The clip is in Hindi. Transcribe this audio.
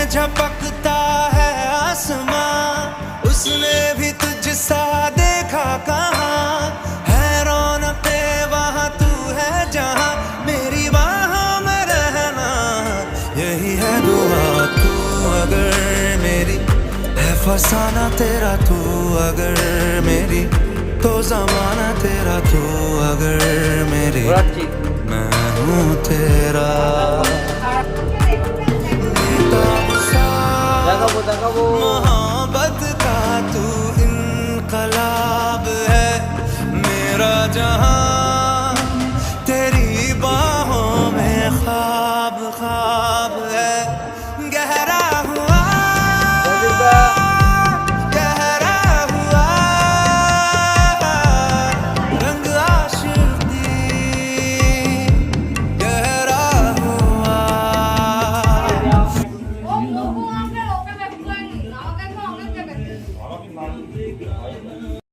झपकता है आसमां, उसने भी तुझसा देखा कहाँ, है रौनके वहाँ तू है जहाँ, मेरी बाहों में रहना यही है दुआ। तू अगर मेरी है फसाना तेरा, तू अगर मेरी तो जमाना तेरा, तू अगर मेरी मैं हूँ तेरा। मोहब्बत का तू इनकलाब है, मेरा जहां तेरी बाहों में ख्वाब ख्वाब है। गहरा हुआ गहरा हुआ रंग आशिकी, गहरा हुआ। 너무 한별 어깨 뱉고 나와 뺏어 안 뺏겨 뱉어.